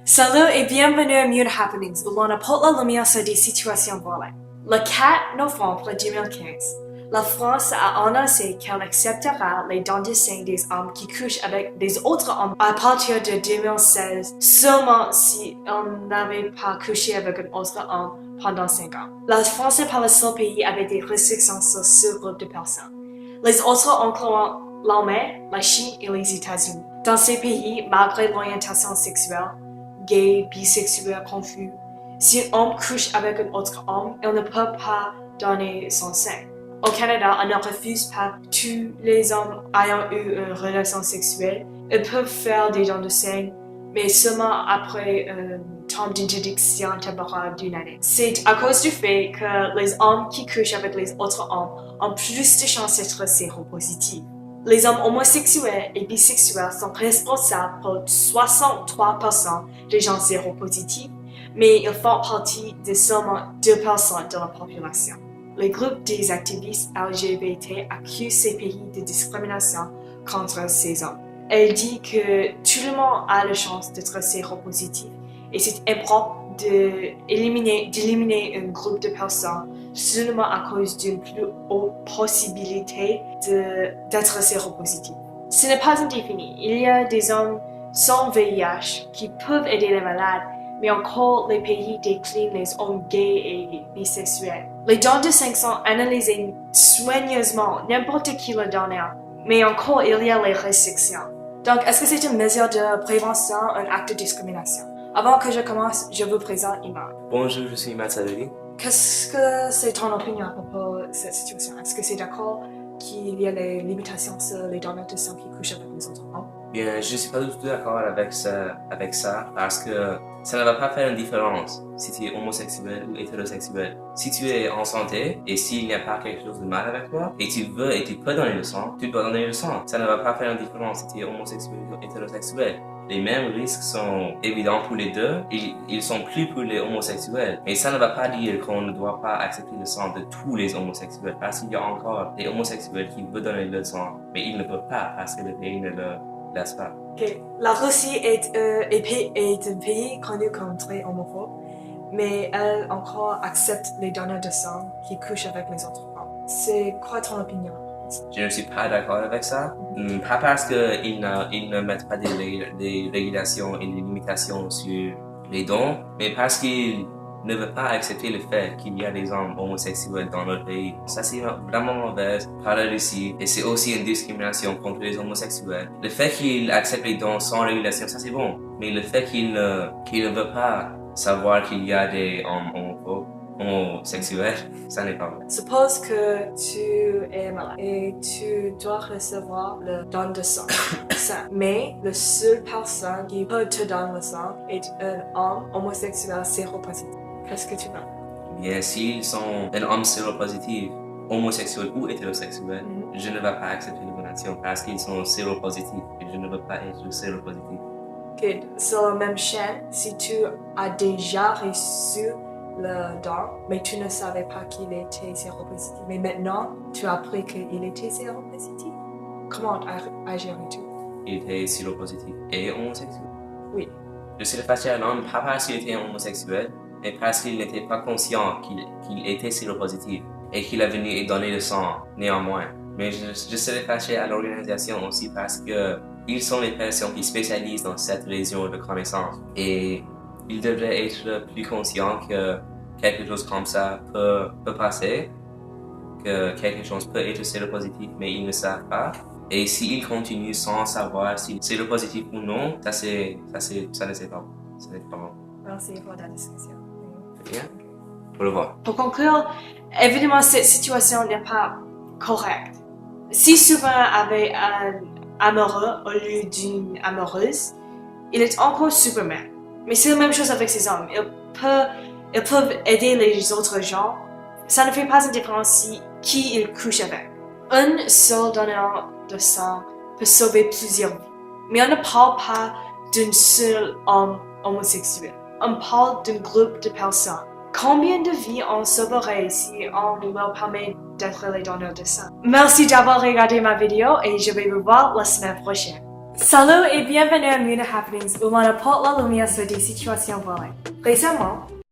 Salut et bienvenue à Mute Happenings, où l'on apporte la lumière sur des situations volées. Le 4 novembre 2015, la France a annoncé qu'elle acceptera les dons de sang des hommes qui couchent avec des autres hommes à partir de 2016, seulement si on n'avait pas couché avec un autre homme pendant 5 ans. La France n'est pas le seul pays avec des restrictions sur ce groupe de personnes. Les autres incluent l'Allemagne, la Chine et les États-Unis. Dans ces pays, malgré l'orientation sexuelle, gay, bisexuel, confus, si un homme couche avec un autre homme, il ne peut pas donner son sang. Au Canada, on ne refuse pas tous les hommes ayant eu une relation sexuelle. Ils peuvent faire des dons de sang, mais seulement après un temps d'interdiction temporaire d'une année. C'est à cause du fait que les hommes qui couchent avec les autres hommes ont plus de chances d'être séropositifs. Les hommes homosexuels et bisexuels sont responsables pour 63% des gens séropositifs, mais ils font partie de seulement 2% de la population. Les groupes des activistes LGBT accusent ces pays de discrimination contre ces hommes. Elle dit que tout le monde a la chance d'être séropositif et c'est important d'éliminer un groupe de personnes seulement à cause d'une plus haute possibilité d'être séropositif. Ce n'est pas indéfini. Il y a des hommes sans VIH qui peuvent aider les malades, mais encore les pays déclinent les hommes gays et bisexuels. Les dons de sang sont analysés soigneusement, n'importe qui le donne, mais encore il y a les restrictions. Donc, est-ce que c'est une mesure de prévention, un acte de discrimination? Avant que je commence, je vous présente Imad. Bonjour, je suis Imad Sadeli. Qu'est-ce que c'est ton opinion à propos de cette situation? Est-ce que c'est d'accord qu'il y a des limitations sur les donneurs de sang qui couchent avec les autres hommes? Bien, je ne suis pas du tout d'accord avec ça parce que ça ne va pas faire une différence si tu es homosexuel ou hétérosexuel. Si tu es en santé et s'il n'y a pas quelque chose de mal avec toi et tu veux et tu peux donner le sang, tu dois donner le sang. Ça ne va pas faire une différence si tu es homosexuel ou hétérosexuel. Les mêmes risques sont évidents pour les deux, ils sont plus pour les homosexuels. Mais ça ne va pas dire qu'on ne doit pas accepter le sang de tous les homosexuels parce qu'il y a encore des homosexuels qui veulent donner le sang, mais ils ne peuvent pas parce que le pays ne le laisse pas. Okay. La Russie est un pays connu comme très homophobe, mais elle encore accepte les donneurs de sang qui couchent avec les autres hommes. C'est quoi ton opinion? Je ne suis pas d'accord avec ça. Pas parce qu'ils ne mettent pas des régulations et des limitations sur les dons, mais parce qu'ils ne veulent pas accepter le fait qu'il y a des hommes homosexuels dans notre pays. Ça, c'est vraiment mauvais par la Russie et c'est aussi une discrimination contre les homosexuels. Le fait qu'ils acceptent les dons sans régulation, ça c'est bon. Mais le fait qu'ils ne veulent pas savoir qu'il y a des hommes homosexuels, ça n'est pas vrai. Suppose que tu es malade et tu dois recevoir le don de sang. Mais la seule personne qui peut te donner le sang est un homme homosexuel séropositif. Qu'est-ce que tu veux? Bien, s'ils sont un homme séropositif, homosexuel ou hétérosexuel, je ne vais pas accepter la donation parce qu'ils sont séropositifs et je ne veux pas être séropositif. Okay. Sur la même chaîne, si tu as déjà reçu le don, mais tu ne savais pas qu'il était séropositif, mais maintenant tu as appris qu'il était séropositif, comment agir-tu? Il était séropositif et homosexuel. Oui. Je serais fâché à l'homme pas parce qu'il était homosexuel, mais parce qu'il n'était pas conscient qu'il était séropositif et qu'il a venu et donné le sang néanmoins. Mais je serais fâché à l'organisation aussi parce que ils sont les personnes qui spécialisent dans cette région de connaissance et ils devraient être plus conscients que quelque chose comme ça peut passer, que quelque chose peut être séropositif mais ils ne savent pas. Et s'ils continuent sans savoir si c'est le positif ou non, ça ne c'est pas bon. Merci pour la discussion. Bien. Au revoir. Pour conclure, évidemment, cette situation n'est pas correcte. Si souvent avec un amoureux au lieu d'une amoureuse, il est encore Superman. Mais c'est la même chose avec ces hommes. Ils peuvent aider les autres gens. Ça ne fait pas une différence si qui ils couchent avec. Un seul donneur de sang peut sauver plusieurs vies. Mais on ne parle pas d'un seul homme homosexuel. On parle d'un groupe de personnes. Combien de vies on sauverait si on leur permet d'être les donneurs de sang? Merci d'avoir regardé ma vidéo et je vais vous voir la semaine prochaine. Salut et bienvenue à Muna Happenings où l'on apporte la lumière sur des situations volées. Récemment,